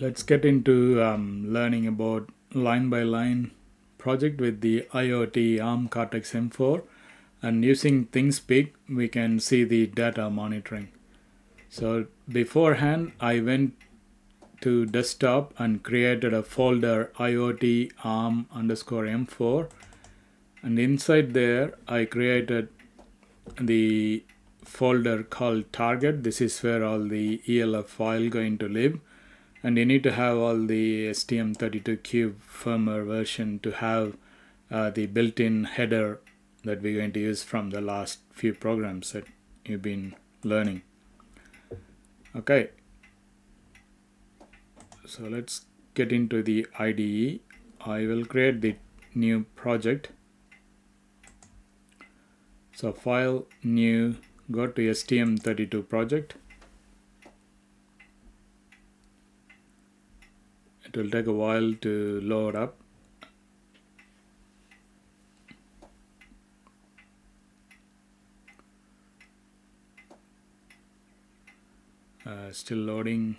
Let's get into learning about line by line project with the IoT ARM Cortex M4, and using ThinkSpeak we can see the data monitoring. So beforehand I went to desktop and created a folder IoT ARM underscore M4, and inside there I created the folder called target. This is where all the ELF file going to live, and you need to have all the STM32Cube firmware version to have the built-in header that we're going to use from the last few programs that you've been learning. Okay, so let's get into the IDE. I will create the new project. So file, new, go to STM32 project. It will take a while to load up. Still loading.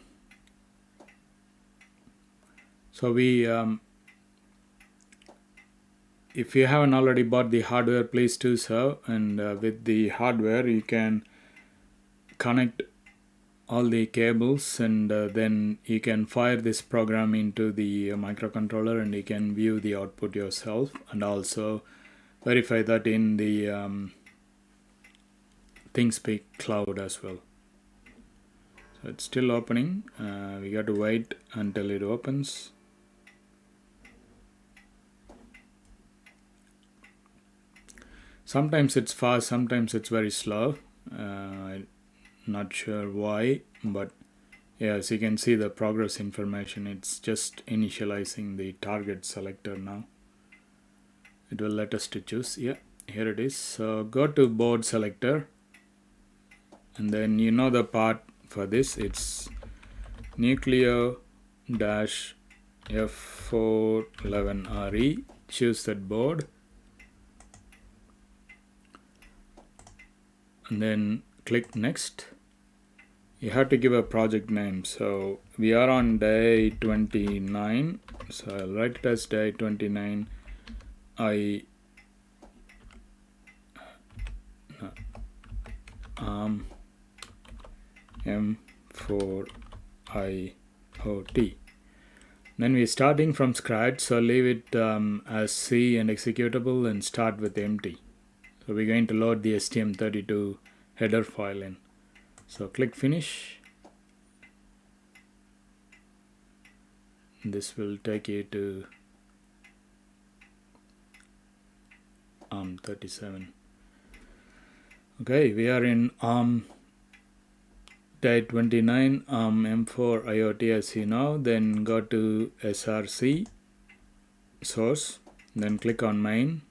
So if you haven't already bought the hardware, please do so. And with the hardware, you can connect all the cables, and then you can fire this program into the microcontroller, and you can view the output yourself, and also verify that in the ThinkSpeak cloud as well. So it's still opening. We got to wait until it opens. Sometimes it's fast, sometimes it's very slow. I'm not sure why, but yeah, as you can see the progress information, it's just initializing the target selector now. It will let us to choose. Yeah, here it is. So go to board selector, and then you know the part for this. It's Nucleo-F411RE. Choose that board, and then click next. You have to give a project name. So we are on day 29, so I'll write it as day 29 ARM M4 IoT. Then we're starting from scratch, so leave it as C and executable, and start with empty. So we're going to load the STM32 header file in. So click finish. This will take you to ARM37. Okay, we are in ARM day 29, ARM M4 IoT, as you know. Then go to SRC source, then click on main.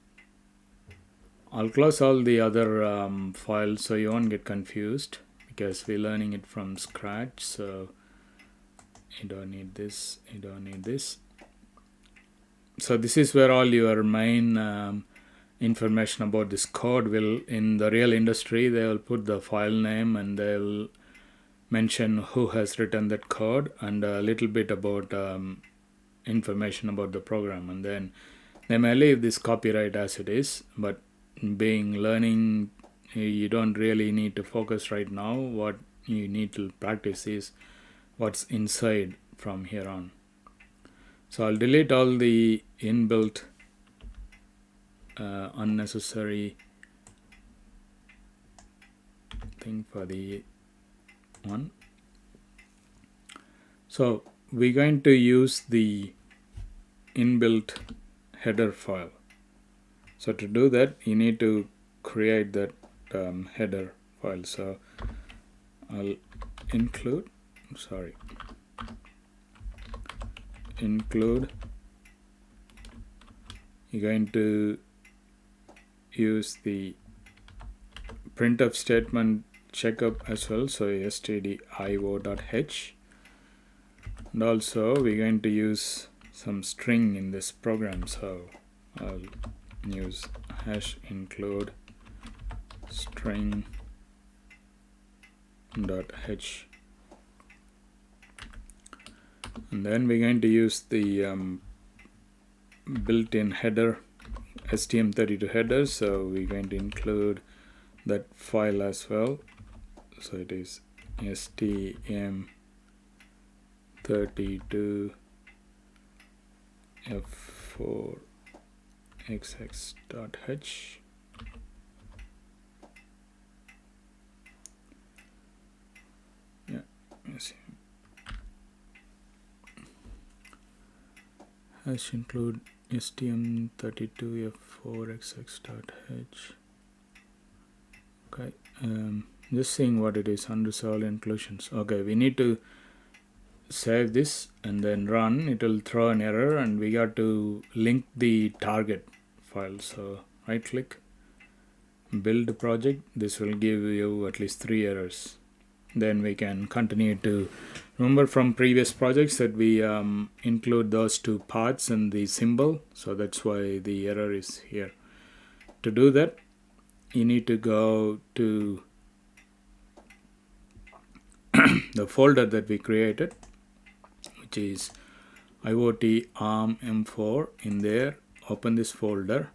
I'll close all the other files so you won't get confused, because we're learning it from scratch. So you don't need this, you don't need this. So this is where all your main information about this code will, in the real industry, they will put the file name, and they'll mention who has written that code, and a little bit about information about the program, and then they may leave this copyright as it is. But being learning, you don't really need to focus right now. What you need to practice is what's inside from here on. So I'll delete all the inbuilt unnecessary thing for the one. So we're going to use the inbuilt header file. So to do that, you need to create that header file. So I'll include you're going to use the printf statement checkup as well, so stdio.h, and also we're going to use some string in this program. So I'll use #include string.h. And then we're going to use the built-in header, STM32 header, so we're going to include that file as well. So it is STM32 f4xx.h. Yeah, yes. Hash include STM32 f4xx.h. Okay, just seeing what it is, unresolved inclusions. Okay, we need to save this and then run. It will throw an error and we got to link the target file. So right click, build project. This will give you at least 3 errors. Then we can continue to remember from previous projects that we include those 2 paths and the symbol, so that's why the error is here. To do that, you need to go to the folder that we created, which is IoT ARM M4. In there, open this folder.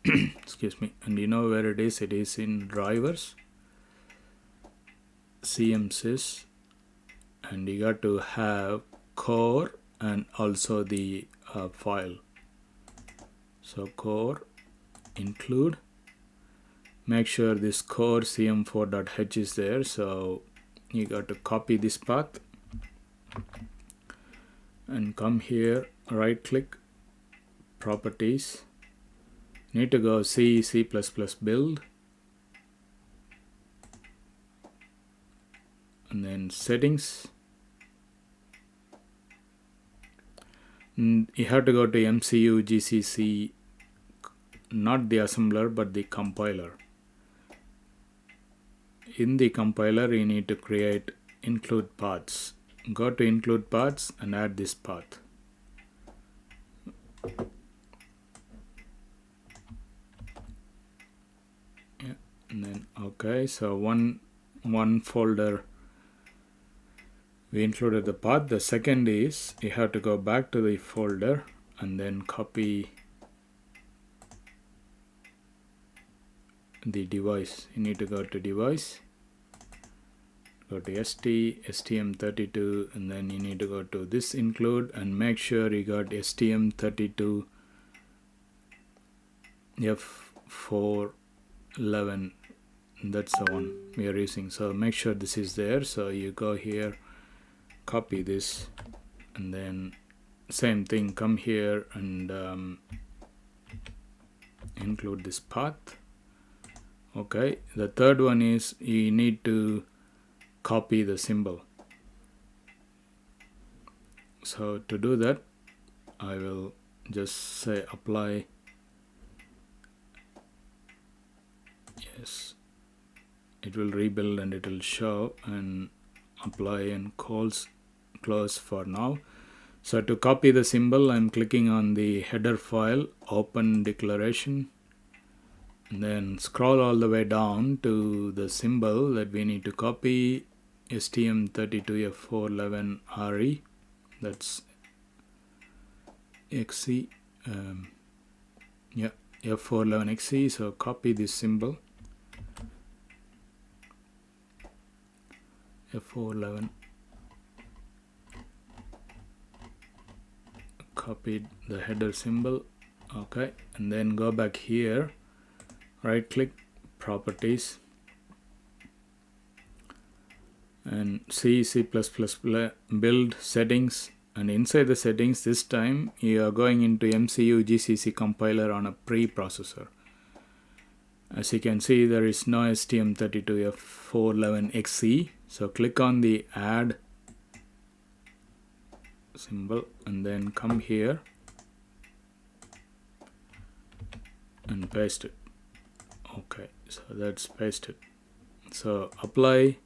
Excuse me. And you know where it is? It is in drivers, CMSys, and you got to have core and also the file. So core, include, make sure this core cm4.h is there. So you got to copy this path and come here, right click, properties, need to go C build, and then settings. And you have to go to MCU GCC, not the assembler but the compiler. In the compiler you need to create include paths. Go to include paths and add this path. Yeah, and then okay, so one folder we included the path. The second is you have to go back to the folder and then copy the device. You need to go to device, go to STM32, and then you need to go to this include and make sure you got STM32 f411. That's the one we are using, so make sure this is there. So you go here, copy this, and then same thing, come here and include this path. Okay, the third one is you need to copy the symbol. So to do that, I will just say apply. Yes, it will rebuild and it will show, and apply and close for now. So to copy the symbol, I'm clicking on the header file, open declaration, and then scroll all the way down to the symbol that we need to copy, STM32F411RE, that's XC, yeah, F411XC. So copy this symbol, F411, copied the header symbol. Okay, and then go back here, right click, properties, and C build settings, and inside the settings this time you are going into MCU GCC compiler on a preprocessor. As you can see, there is no STM32F411XC, so click on the add symbol and then come here and paste it. Okay, so that's pasted. So apply,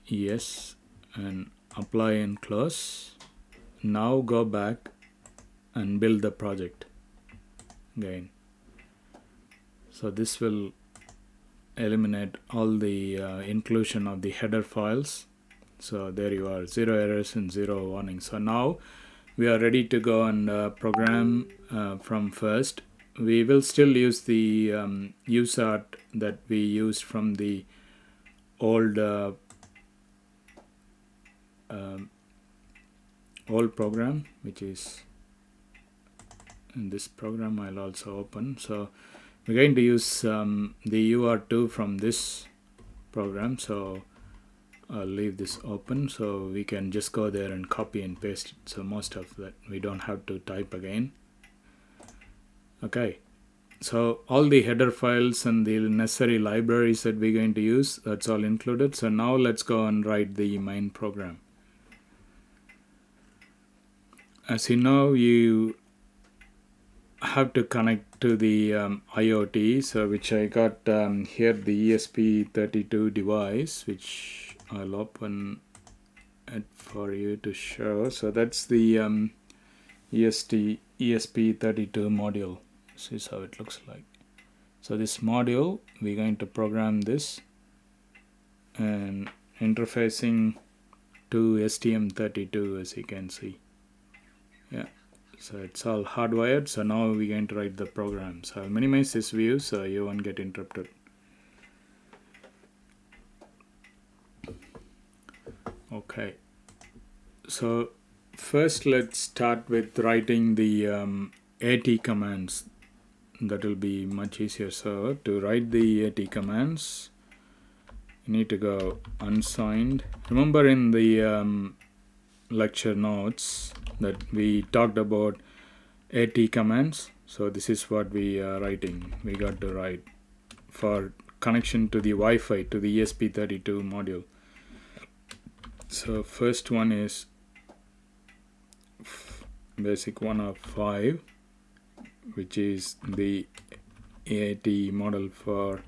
yes, and apply and close. Now go back and build the project again. So this will eliminate all the inclusion of the header files. So there you are, 0 errors and 0 warnings. So now we are ready to go and program from first. We will still use the USART that we used from the old old program, which is in this program. I'll also open. So we're going to use the UR2 from this program. So I'll leave this open so we can just go there and copy and paste it. So most of that we don't have to type again. Okay, so all the header files and the necessary libraries that we're going to use, that's all included. So now let's go and write the main program. As you know, you have to connect to the IoT, so which I got here, the ESP32 device, which I'll open it for you to show. So that's the ESP32 module. This is how it looks like. So this module, we're going to program this and interfacing to STM32, as you can see. Yeah, so it's all hardwired. So now we're going to write the program. So I'll minimize this view so you won't get interrupted. Okay, so first let's start with writing the AT commands. That will be much easier. So to write the AT commands, you need to go unsigned. Remember in the lecture notes that we talked about AT commands. So this is what we are writing. We got to write for connection to the Wi-Fi, to the ESP32 module. So first one is basic 1 of 5, which is the AT model for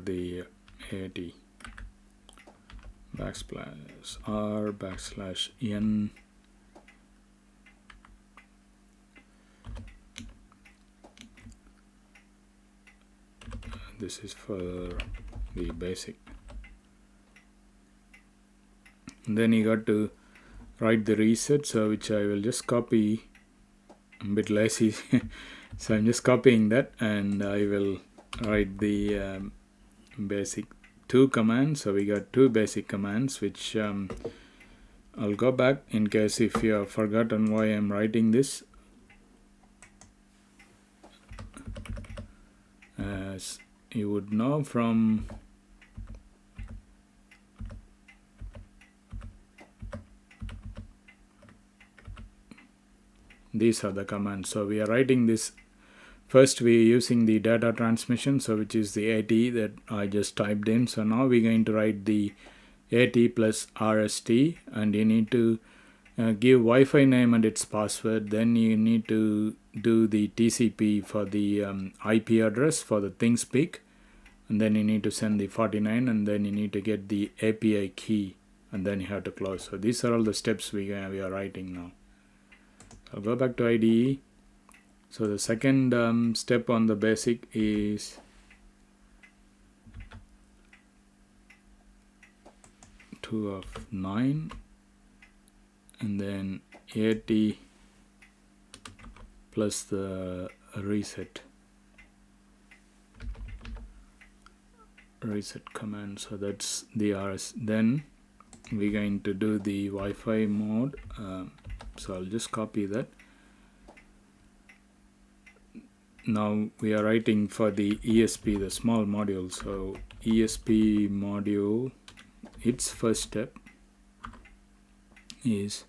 the AT. Backslash R backslash N. This is for the basic. And then you got to write the reset, so which I will just copy. I'm a bit lazy, so I'm just copying that, and I will write the basic 2 commands. So we got 2 basic commands, which I'll go back in case if you have forgotten why I'm writing this. As you would know from these are the commands. So we are writing this. First we are using the data transmission, so which is the AT that I just typed in. So now we're going to write the AT plus RST, and you need to give Wi-Fi name and its password. Then you need to do the TCP for the IP address for the ThingSpeak, and then you need to send the 49, and then you need to get the API key, and then you have to close. So these are all the steps we are writing now. I'll go back to IDE. So the second step on the basic is two of 9, and then AT plus the reset command. So that's the RS. Then we're going to do the Wi-Fi mode. So I'll just copy that. Now we are writing for the ESP, the small module. So ESP module, its first step is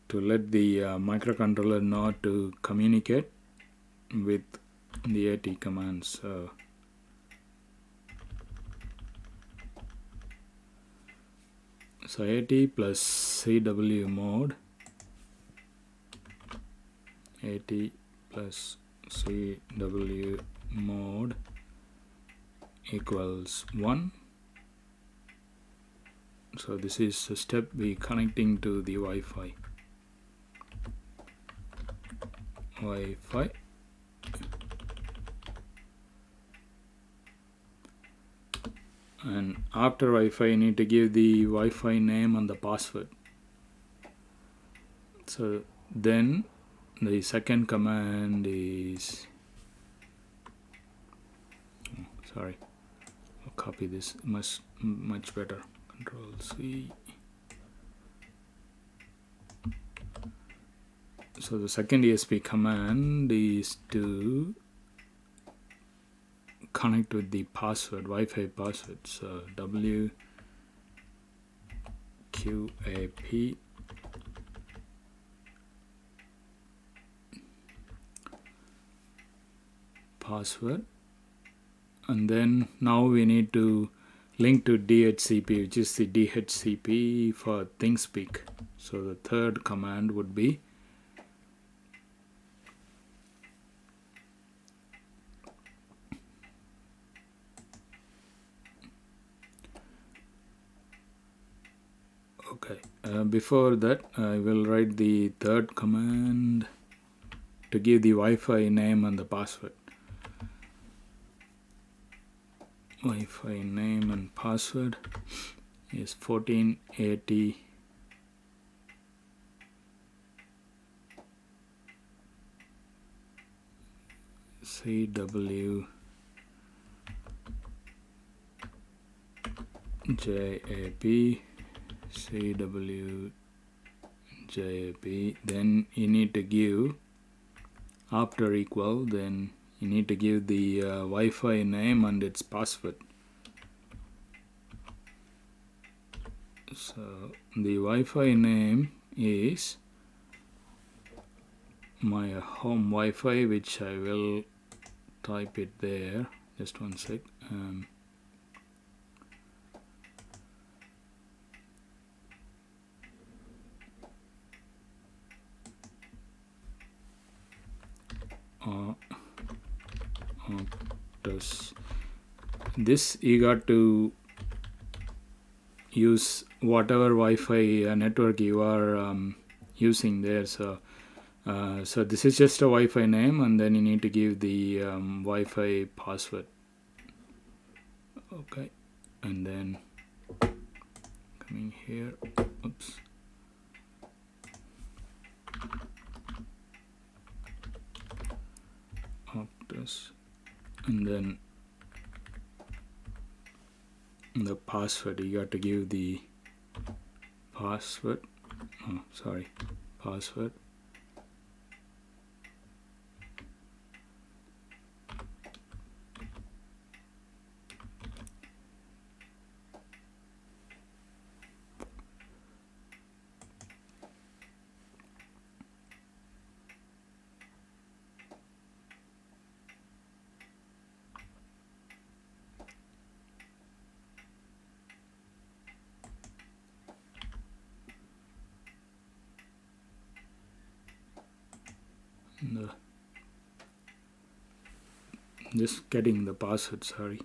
to let the microcontroller know to communicate with the AT commands. So AT plus CW mode, AT plus CW mode equals 1. So this is the step we connecting to the Wi-Fi. Wi-Fi. And after Wi-Fi, you need to give the Wi-Fi name and the password. So then the second command is, sorry, I'll copy this much better. Control C. So the second ESP command is to connect with the password, Wi-Fi password. So WQAP password, and then now we need to link to DHCP, which is the DHCP for ThingSpeak. So the third command would be okay. Before that, I will write the third command to give the Wi-Fi name and the password. Wi-Fi name and password is 1480 CW JAP CW JAP. Then you need to give, after equal, then you need to give the Wi-Fi name and its password. So the Wi-Fi name is my home Wi-Fi, which I will type it there. Just one sec. This you got to use whatever Wi-Fi network you are using there. So this is just a Wi-Fi name, and then you need to give the Wi-Fi password. Okay, and then coming here, oops. Optus, and then the password, you got to give the password. Password. Just getting the password, sorry.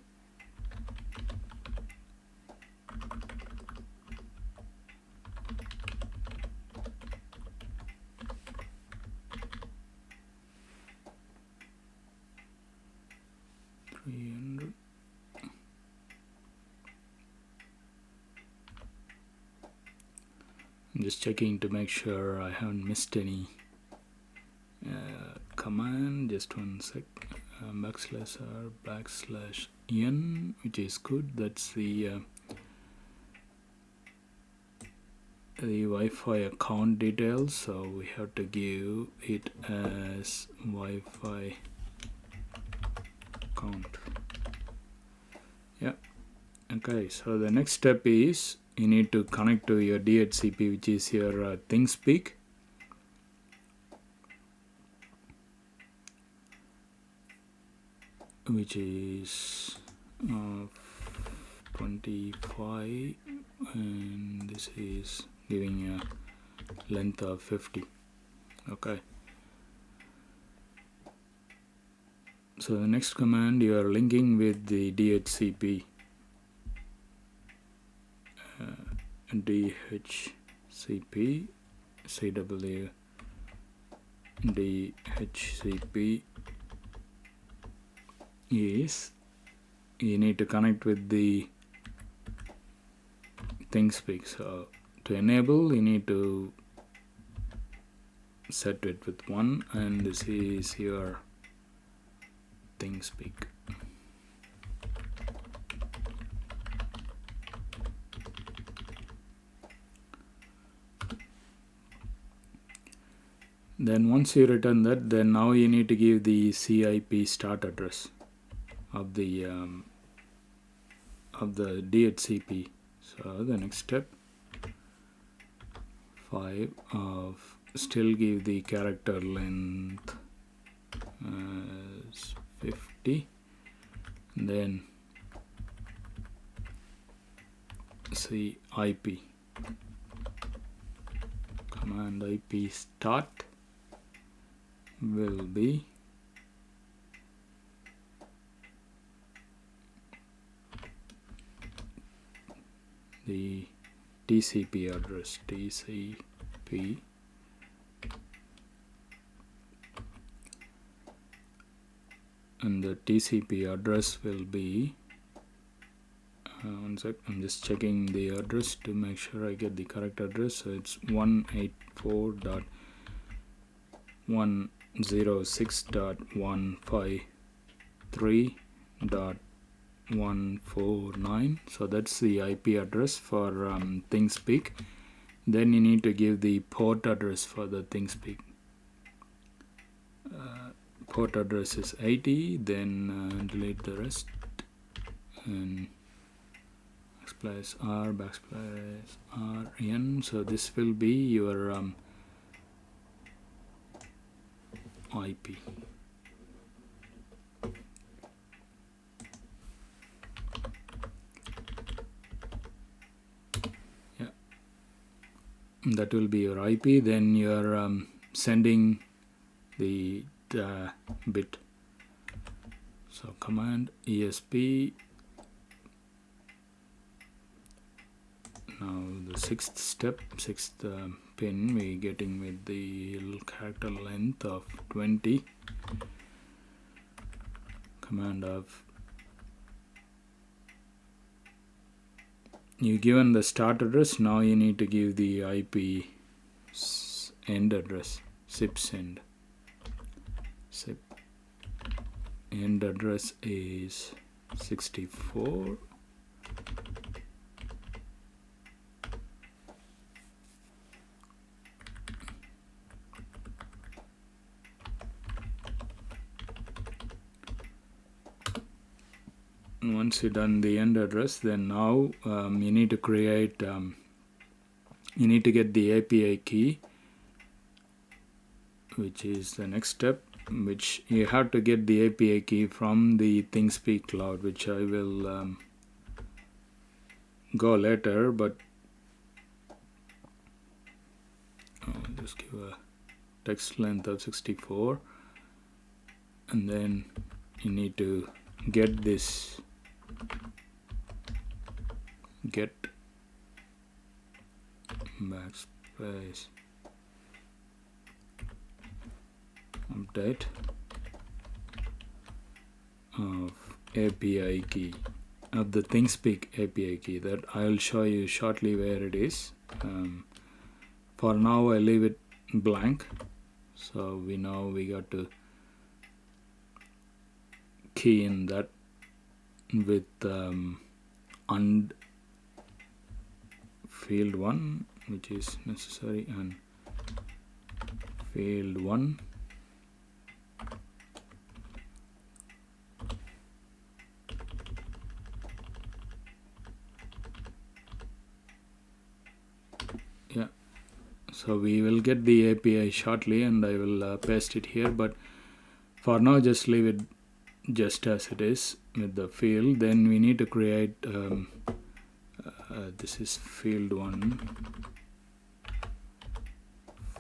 I'm just checking to make sure I haven't missed any command. Just one sec. \r/n, which is good. That's the Wi-Fi account details. So we have to give it as Wi-Fi account. Yeah. Okay. So the next step is you need to connect to your DHCP, which is your ThingSpeak. Which is 25, and this is giving a length of 50. Okay. So the next command, you are linking with the DHCP. DHCP CW DHCP is you need to connect with the ThingSpeak. So to enable, you need to set it with 1, and this is your ThingSpeak. Then once you return that, then now you need to give the CIP start address of the DHCP. So the next step 5 of still give the character length as 50, then CIP command IP start will be the TCP address, TCP, and the TCP address will be one sec, I'm just checking the address to make sure I get the correct address. So it's 184.106.153.149. so that's the IP address for ThingSpeak. Then you need to give the port address for the ThingSpeak. Port address is 80, then delete the rest and backslash R backslash RN. So this will be your IP. Yeah, that will be your IP. Then you're sending the bit. So command ESP. Now the sixth step, sixth pin, we getting with the character length of 20. Command of you given the start address. Now you need to give the IP end address, SIP send. SIP end address is 64. Once you done the end address, then now you need to create you need to get the API key, which is the next step, which you have to get the API key from the ThingSpeak cloud, which I will go later, but I'll just give a text length of 64, and then you need to get this get backspace update of API key of the ThingSpeak API key. That I'll show you shortly where it is. For now I leave it blank, so we know we got to key in that with and field 1, which is necessary, and field 1 yeah. So we will get the API shortly, and I will paste it here, but for now just leave it just as it is with the field. Then we need to create this is field 1,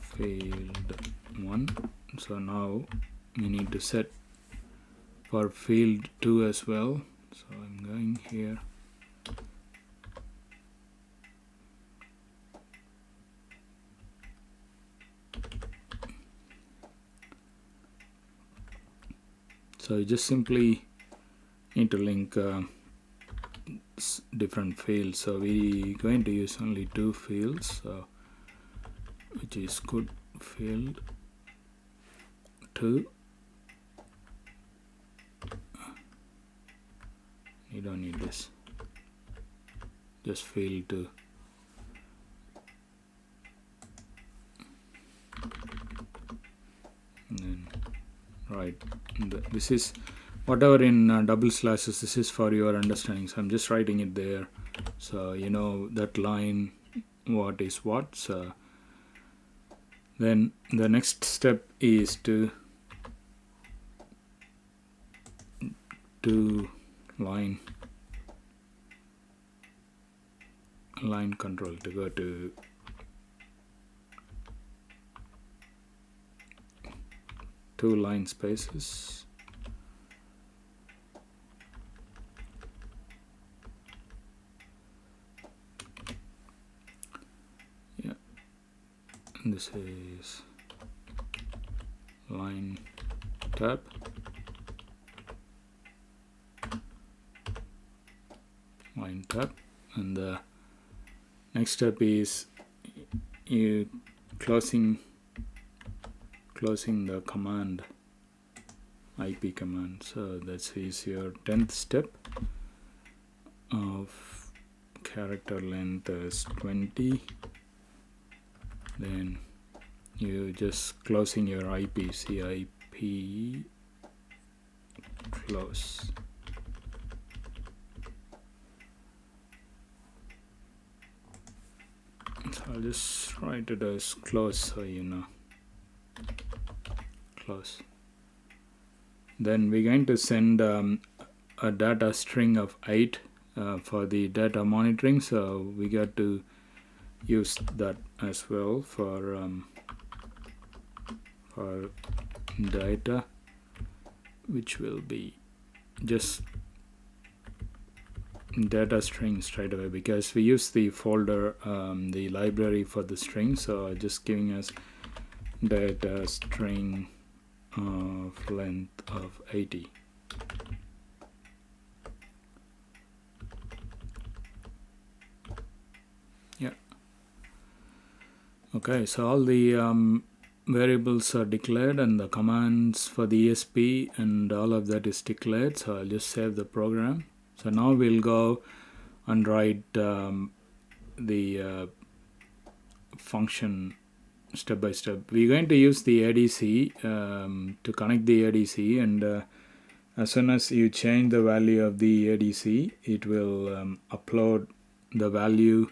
field 1. So now we need to set for field 2 as well. So I'm going here, So you just simply need to link different fields. So we going to use only two fields, which is good field 2. You don't need this, just field 2. And then right, this is whatever in double slashes, this is for your understanding, so I'm just writing it there so you know that line what is what. So then the next step is to line control, to go to two line spaces. Yeah, and this is line tab. Line tab, and the next step is you closing the command, IP command. So that is your 10th step of character length is 20. Then you just closing your IP, CIP close. So I'll just write it as close so you know. Close. Then we're going to send a data string of 8 for the data monitoring, so we got to use that as well for data, which will be just data string straight away, because we use the folder, the library for the string. So just giving us data string of length of 80. Yeah. Okay, so all the variables are declared and the commands for the ESP and all of that is declared. So I'll just save the program. So now we'll go and write the function step by step. We're going to use the ADC to connect the ADC, and as soon as you change the value of the ADC, it will upload the value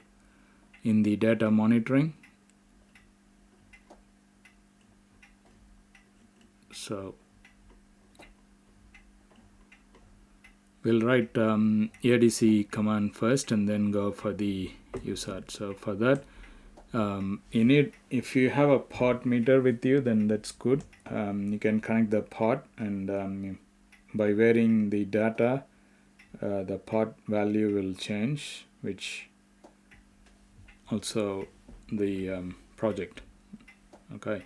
in the data monitoring. So we'll write ADC command first and then go for the USART. So for that, you need, if you have a port meter with you, then that's good. You can connect the port, and by varying the data, the port value will change, which also the project. Okay.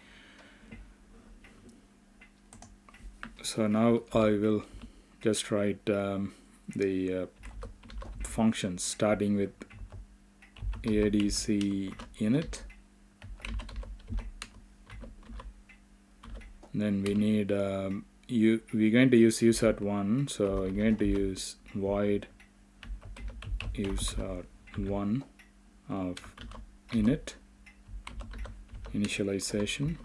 So now I will just write the functions starting with ADC init. Then we need we're going to use USART1, so we're going to use void USART1 of init initialization.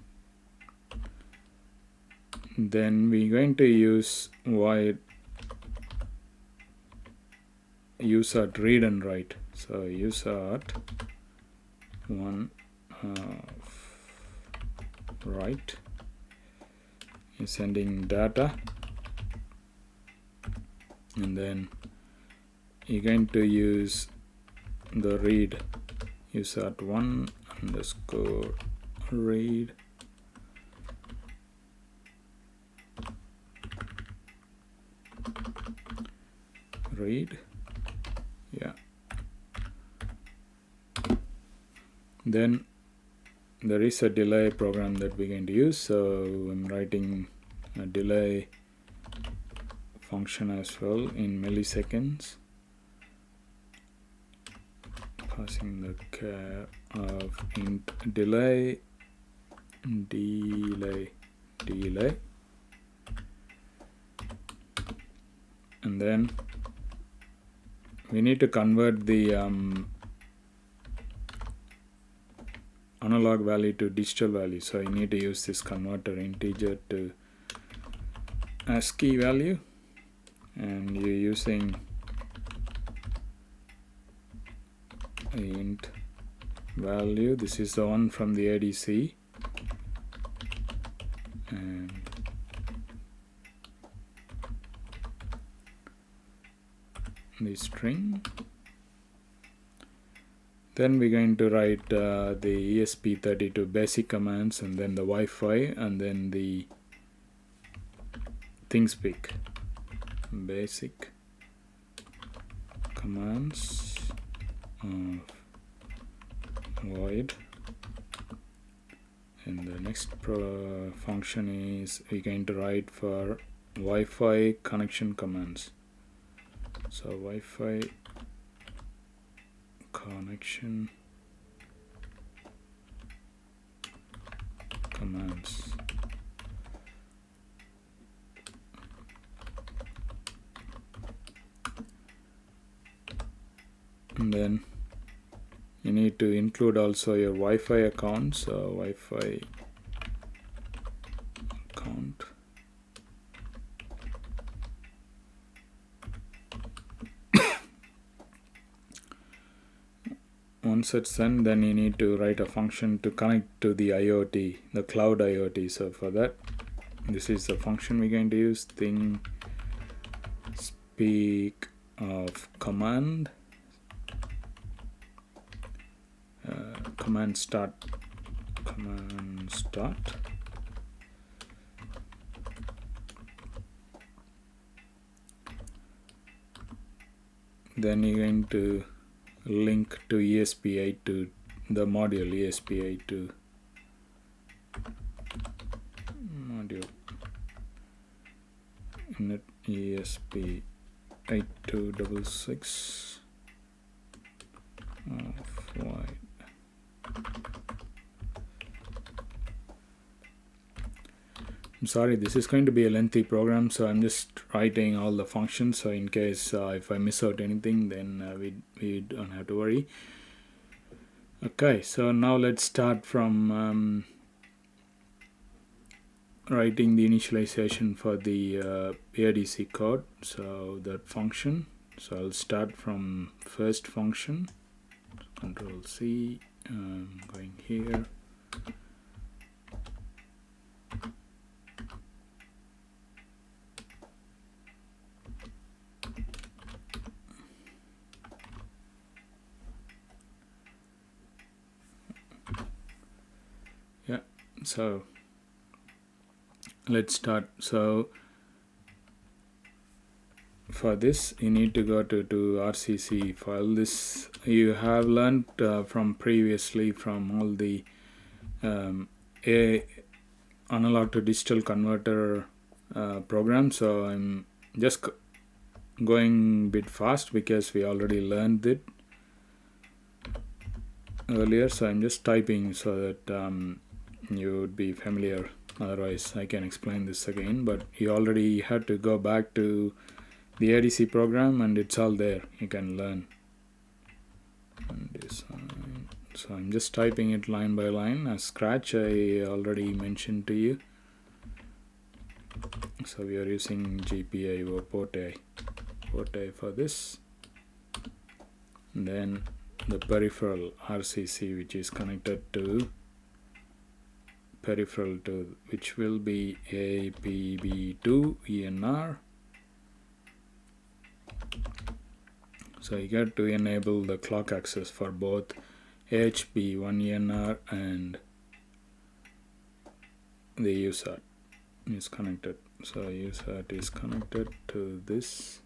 Then we're going to use void USART read and write. So USART1 write is sending data, and then you're going to use the read USART1 underscore read yeah. Then there is a delay program that we're going to use, so I'm writing a delay function as well in milliseconds, passing the care of int delay, and then we need to convert the analog value to digital value, so I need to use this converter integer to ASCII value, and you're using int value. This is the one from the ADC, and the string. Then we're going to write the ESP32 basic commands, and then the Wi-Fi, and then the ThingSpeak basic commands of void, and the next function is we're going to write for Wi-Fi connection commands. So Wi-Fi connection commands. And then you need to include also your Wi-Fi account, so Wi-Fi account. Once it's done, then you need to write a function to connect to the IoT, the cloud IoT. So for that, this is the function we're going to use, ThingSpeak of command, command start. Then you're going to link to ESP82, the module ESP82 module, init ESP8266 of void. I'm sorry, this is going to be a lengthy program, so I'm just writing all the functions, so in case if I miss out anything, then we don't have to worry. Okay, so now let's start from writing the initialization for the ADC code, so that function. So I'll start from first function, Control C, going here. Yeah, so let's start. So for this you need to go to RCC file. This you have learned from previously from all the analog to digital converter programs, so I'm just going a bit fast because we already learned it earlier, so I'm just typing so that you would be familiar. Otherwise I can explain this again, but you already had to go back to the ADC program and it's all there, you can learn. And design. So I'm just typing it line by line as scratch. I already mentioned to you. So we are using GPIO port A for this, and then the peripheral RCC, which is connected to peripheral to which will be APB2 ENR. So you get to enable the clock access for both HP1ENR and the USART is connected. So USART is connected to this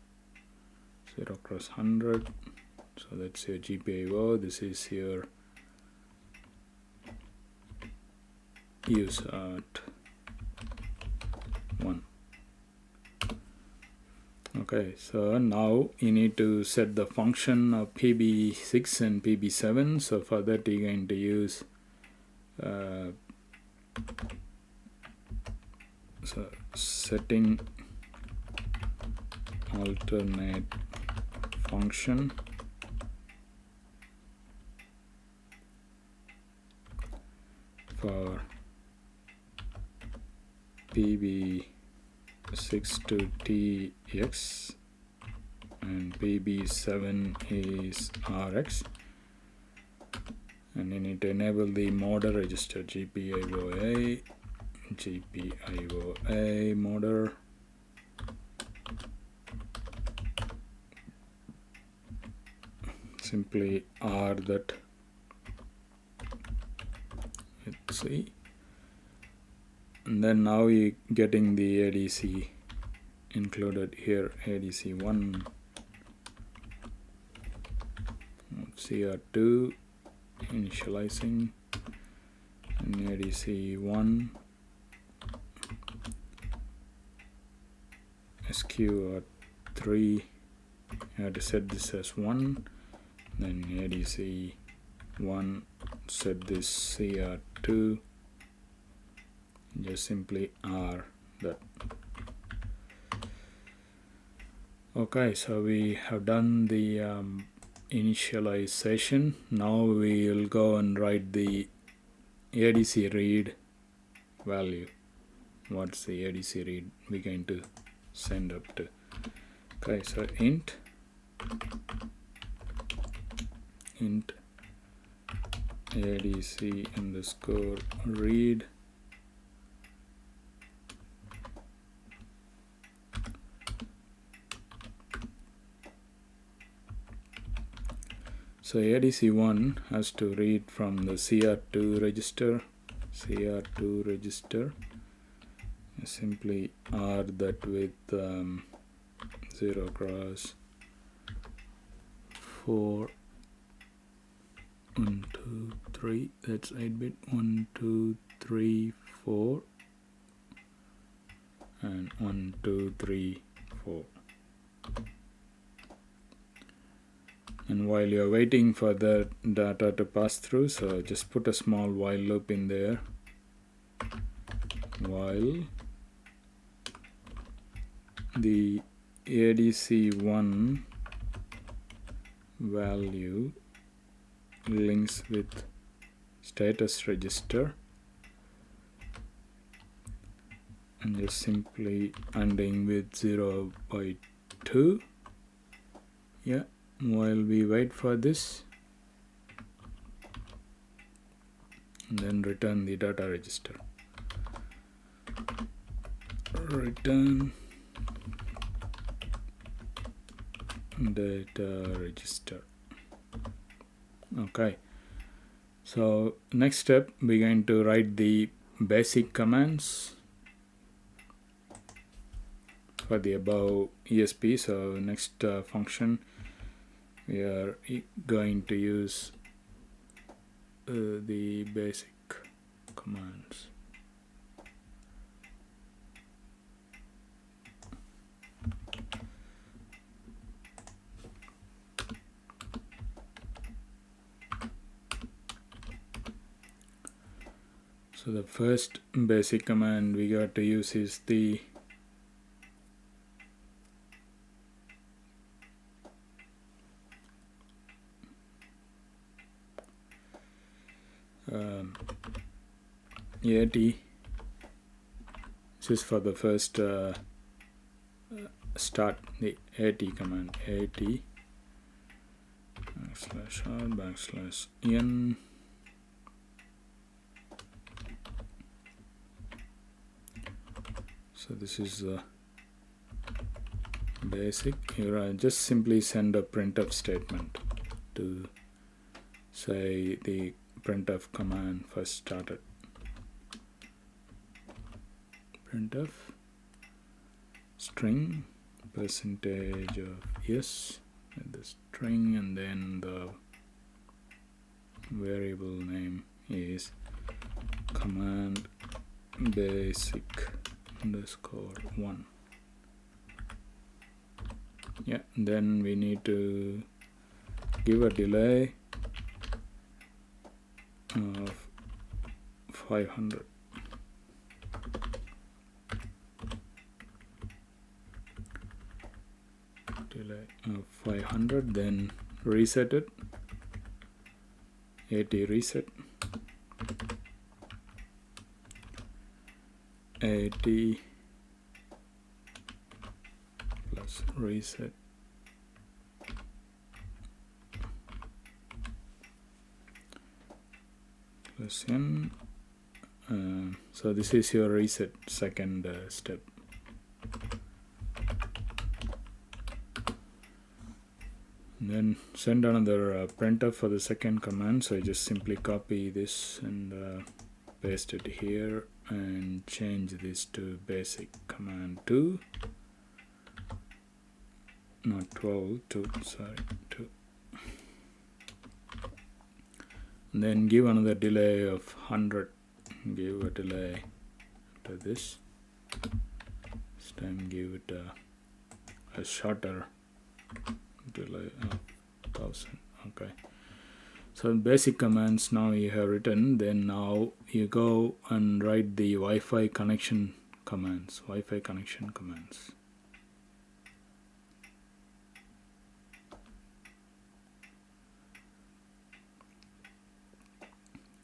0x100. So that's your GPIO. This is your USART 1. Okay, so now you need to set the function of PB6 and PB7. So for that you're going to use so setting alternate function for PB6 to TX and PB7 is RX, and you need to enable the modder register GPIOA modder, simply R that, let's see, and then now you're getting the ADC included here, ADC1, CR2 initializing, and ADC1 SQR3. You have to set this as 1, then ADC1 set this CR2, just simply R that. Okay, so we have done the initialization. Now we will go and write the ADC read value. What's the ADC read we're going to send up to? Okay, so int ADC underscore read So ADC1 has to read from the CR2 register, simply R that with 0 cross 4, 1, 2, 3, that's 8-bit, 1, 2, 3, 4, and 1, 2, 3, 4. And while you're waiting for the data to pass through, so just put a small while loop in there. While the ADC1 value links with status register, and just simply ending with 0/2. Yeah. While we wait for this, and then return the data register. Return data register. Okay, so next step, we're going to write the basic commands for the above ESP. So next function, we are going to use the basic commands. So the first basic command we got to use is the AT. This is for the first start, the AT command, AT /r/n. So this is the basic. Here just simply send a printf statement to say the printf command first started. Printf string percentage of yes, the string, and then the variable name is command basic _1. Yeah, then we need to give a delay of 500. Delay of 500, then reset it. AT reset. AT plus reset. Plus n. So this is your reset second step. And then send another printf for the second command. So I just simply copy this and paste it here and change this to basic command 2, not 12, 2, sorry, 2. And then give another delay of 100. Give a delay to this. This time give it a shorter delay of 1000. Okay. So basic commands now you have written. Then now you go and write the Wi-Fi connection commands. Wi-Fi connection commands.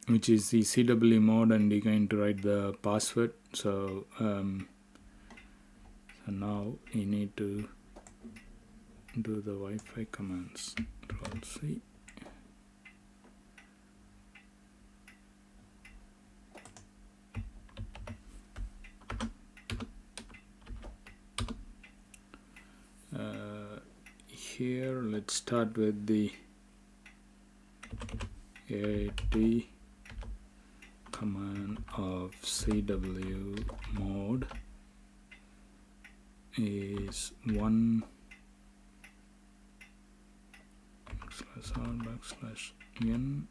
Which is the CW mode, and you're going to write the password. So now you need to do the Wi-Fi commands. Control-C. Here let's start with the AT command of CW mode is 1 /r/n.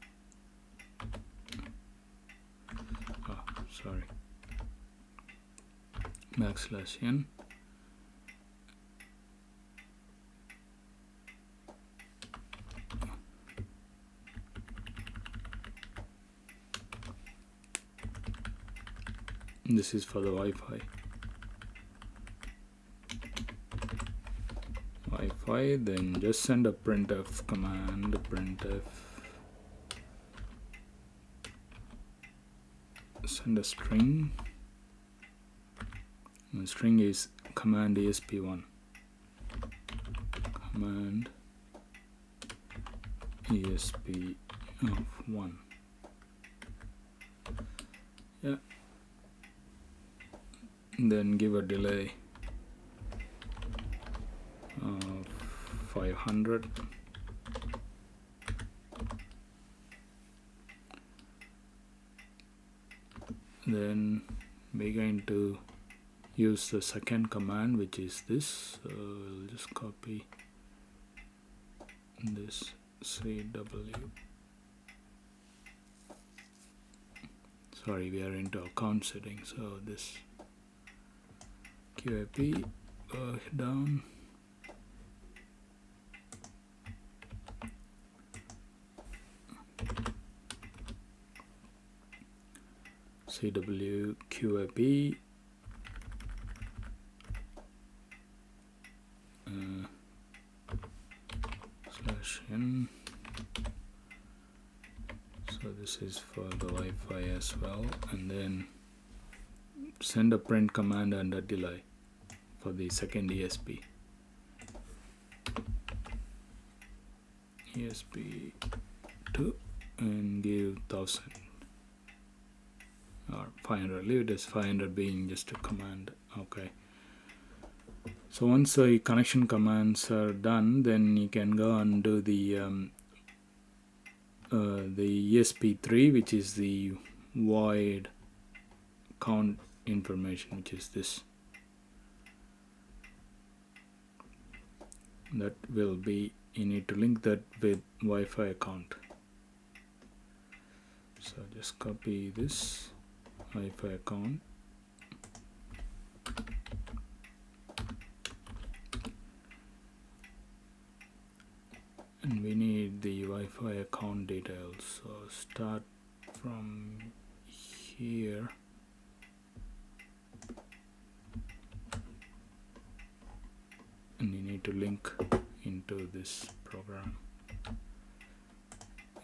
Sorry, \n. This is for the Wi-Fi. Then just send a printf command. Printf, send a string. The string is command ESP1. Command ESP of 1. Yeah. Then give a delay of 500. Then we're going to use the second command, which is this. So we'll just copy this CW. Sorry, we are into account settings. So this QAP down. CW QAP /n. So this is for the Wi-Fi as well, and then send a print command and a delay for the second ESP. ESP2 and give 1000 or 500. Leave it as 500 being just a command. Okay. So once the connection commands are done, then you can go and do the ESP3, which is the void count information, which is this. That will be, you need to link that with Wi-Fi account. So just copy this Wi-Fi account. we need the Wi-Fi account details. So start from here. And you need to link into this program.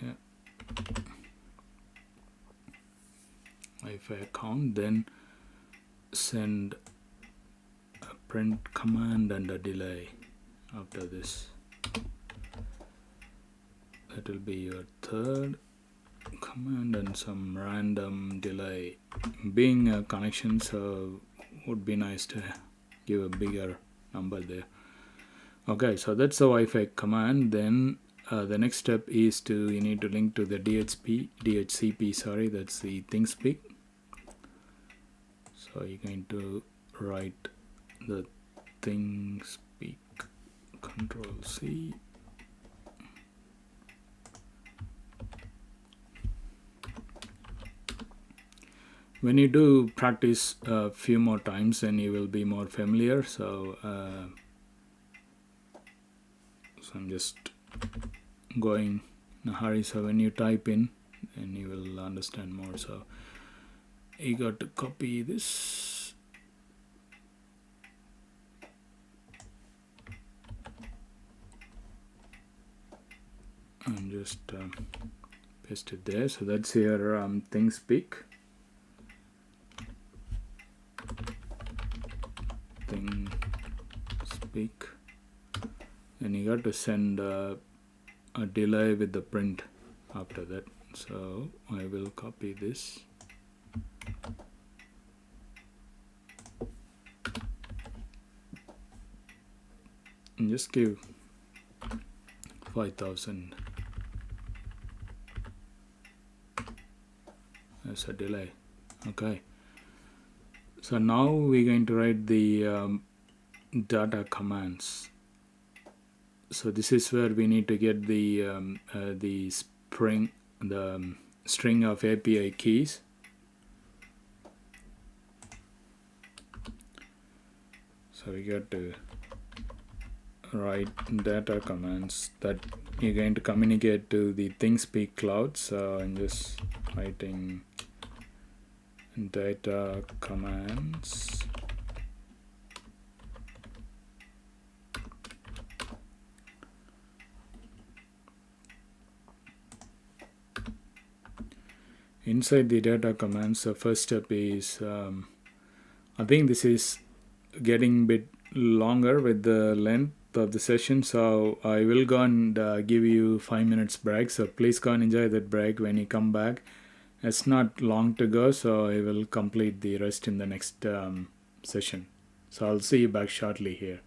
Yeah. Wi-Fi account, then send a print command and a delay after this. That will be your third command and some random delay. Being a connection, so would be nice to give a bigger number there. Okay, so that's the Wi-Fi command. Then the next step is you need to link to the DHCP, sorry, that's the ThingSpeak. So you're going to write the ThingSpeak, Control C. When you do practice a few more times, then you will be more familiar. So I'm just going in a hurry. So when you type in, then you will understand more. So you got to copy this. And just paste it there. So that's your ThingSpeak. ThingSpeak. And you got to send a delay with the print after that. So I will copy this. And just give 5,000 as a delay. Okay. So now we're going to write the data commands. So this is where we need to get the string of API keys. So we got to write data commands that you're going to communicate to the ThingSpeak cloud. So I'm just writing data commands. Inside the data commands, the first step is, I think this is getting a bit longer with the length of the session, so I will go and give you 5 minutes break. So please go and enjoy that break. When you come back, it's not long to go, so I will complete the rest in the next session. So I'll see you back shortly here.